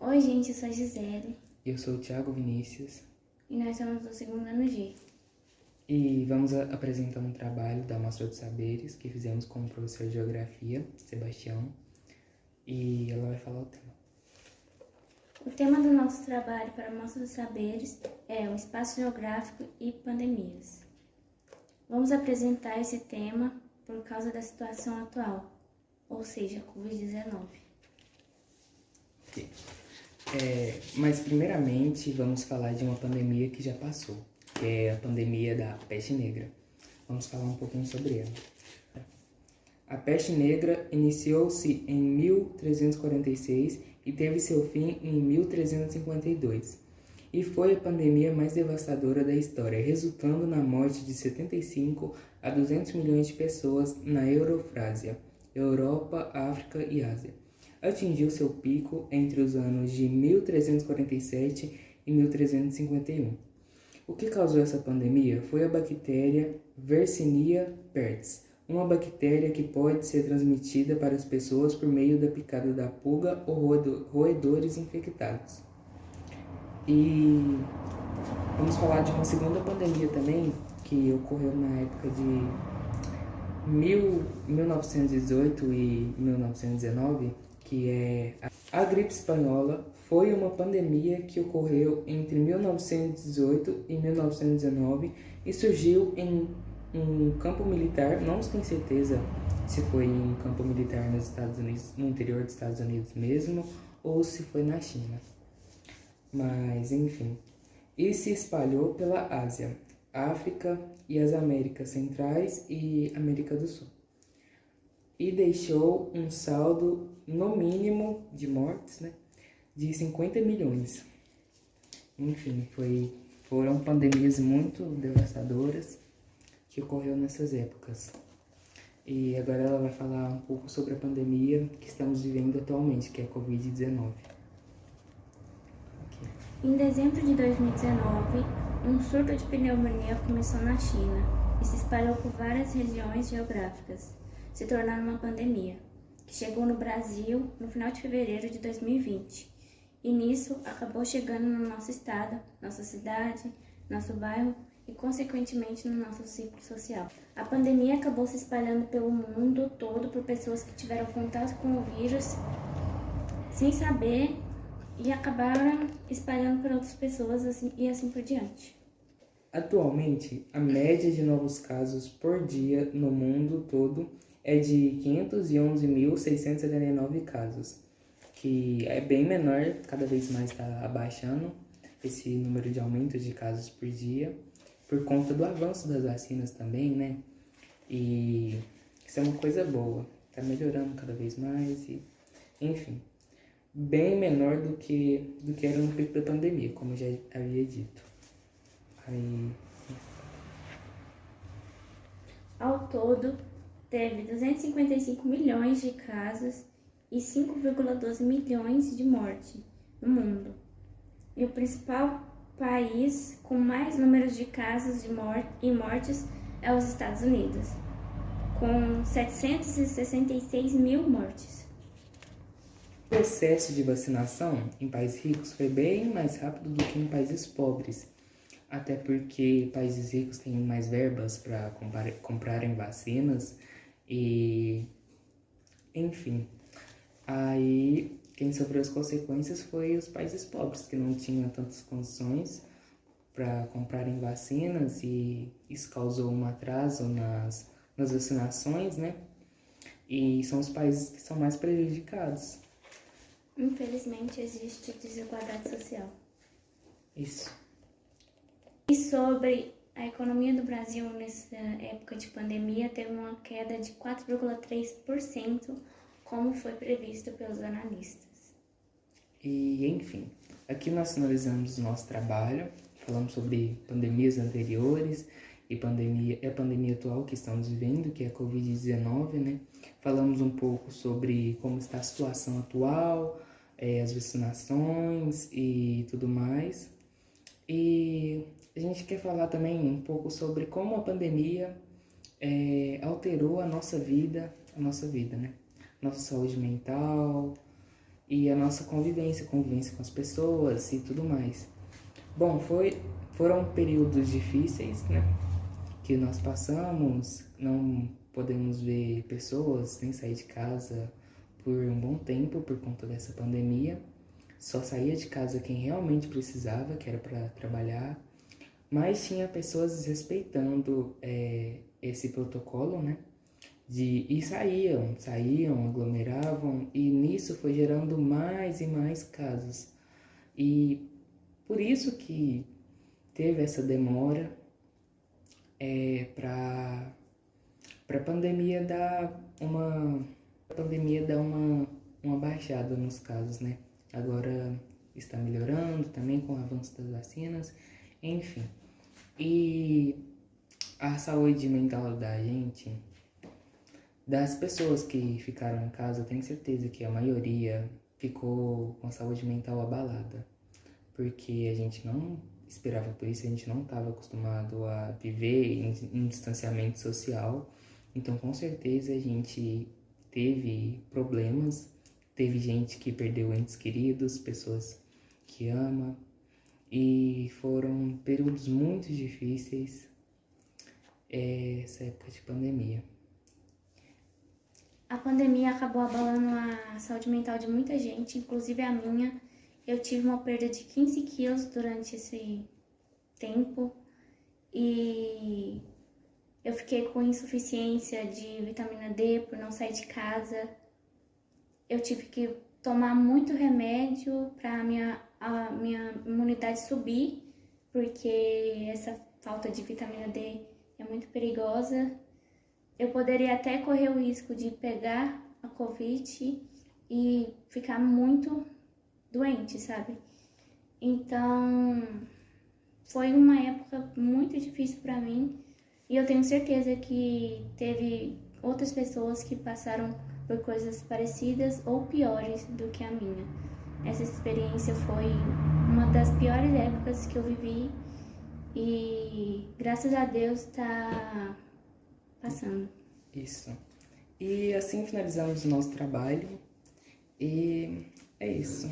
Oi, gente, eu sou a Gisele Eu sou o Thiago Vinícius e nós somos do segundo ano G. e vamos apresentar um trabalho da Mostra dos Saberes que fizemos com o professor de Geografia, Sebastião, e ela vai falar o tema. O tema do nosso trabalho para a Mostra dos Saberes é o espaço geográfico e pandemias. Vamos apresentar esse tema por causa da situação atual, ou seja, a Covid-19. Okay. Mas primeiramente vamos falar de uma pandemia que já passou, que é a pandemia da peste negra. Vamos falar um pouquinho sobre ela. A peste negra iniciou-se em 1346 e teve seu fim em 1352. E foi a pandemia mais devastadora da história, resultando na morte de 75 a 200 milhões de pessoas na Eurafrásia, Europa, África e Ásia. Atingiu seu pico entre os anos de 1347 e 1351. O que causou essa pandemia foi a bactéria Yersinia pestis, uma bactéria que pode ser transmitida para as pessoas por meio da picada da pulga ou roedores infectados. E vamos falar de uma segunda pandemia também, que ocorreu na época de 1918 e 1919, que é a gripe espanhola. Foi uma pandemia que ocorreu entre 1918 e 1919 e surgiu em um campo militar. Não se tem certeza se foi em um campo militar nos Estados Unidos, no interior dos Estados Unidos mesmo, ou se foi na China. Mas, enfim, e se espalhou pela Ásia, África e as Américas Centrais e América do Sul. E deixou um saldo, no mínimo, de mortes, de 50 milhões. Enfim, foram pandemias muito devastadoras que ocorreu nessas épocas. E agora ela vai falar um pouco sobre a pandemia que estamos vivendo atualmente, que é a Covid-19. Em dezembro de 2019, um surto de pneumonia começou na China e se espalhou por várias regiões geográficas, se tornando uma pandemia, que chegou no Brasil no final de fevereiro de 2020. E nisso acabou chegando no nosso estado, nossa cidade, nosso bairro e, consequentemente, no nosso ciclo social. A pandemia acabou se espalhando pelo mundo todo por pessoas que tiveram contato com o vírus sem saber e acabaram espalhando para outras pessoas e assim por diante. Atualmente, a média de novos casos por dia no mundo todo é de 511.679 casos, que é bem menor, cada vez mais está abaixando esse número de aumento de casos por dia, por conta do avanço das vacinas também, né? E isso é uma coisa boa, está melhorando cada vez mais, e enfim, bem menor do que era no pico da pandemia, como eu já havia dito. Ao todo, teve 255 milhões de casos e 5,12 milhões de mortes no mundo. E o principal país com mais números de casos e mortes é os Estados Unidos, com 766 mil mortes. O processo de vacinação em países ricos foi bem mais rápido do que em países pobres, até porque países ricos têm mais verbas para comprarem vacinas e, enfim, aí quem sofreu as consequências foi os países pobres, que não tinham tantas condições para comprarem vacinas, e isso causou um atraso nas vacinações, né? E são os países que são mais prejudicados. Infelizmente, existe desigualdade social. Isso. E sobre a economia do Brasil nessa época de pandemia, teve uma queda de 4,3%, como foi previsto pelos analistas. E, enfim, aqui nós finalizamos o nosso trabalho, falamos sobre pandemias anteriores e a pandemia atual que estamos vivendo, que é a Covid-19, né? Falamos um pouco sobre como está a situação atual, as vacinações e tudo mais. E a gente quer falar também um pouco sobre como a pandemia alterou a nossa vida, né? Nossa saúde mental e a nossa convivência com as pessoas e tudo mais. Bom, foram períodos difíceis, né? Que nós passamos, não podemos ver pessoas nem sair de casa por um bom tempo por conta dessa pandemia. Só saía de casa quem realmente precisava, que era para trabalhar, mas tinha pessoas desrespeitando esse protocolo, né? E saíam, aglomeravam, e nisso foi gerando mais e mais casos. E por isso que teve essa demora para a pandemia dar uma baixada nos casos, né? Agora está melhorando também com o avanço das vacinas, enfim. E a saúde mental da gente, das pessoas que ficaram em casa, eu tenho certeza que a maioria ficou com a saúde mental abalada, porque a gente não esperava por isso, a gente não estava acostumado a viver em distanciamento social, então com certeza a gente teve problemas, teve gente que perdeu entes queridos, pessoas que ama, e foram períodos muito difíceis essa época de pandemia. A pandemia acabou abalando a saúde mental de muita gente, inclusive a minha. Eu tive uma perda de 15 quilos durante esse tempo e eu fiquei com insuficiência de vitamina D por não sair de casa. Eu tive que tomar muito remédio para a minha imunidade subir, porque essa falta de vitamina D é muito perigosa. Eu poderia até correr o risco de pegar a Covid e ficar muito doente, sabe? Então, foi uma época muito difícil para mim e eu tenho certeza que teve outras pessoas que passaram por coisas parecidas ou piores do que a minha. Essa experiência foi uma das piores épocas que eu vivi e graças a Deus tá passando. Isso. E assim finalizamos o nosso trabalho. E é isso.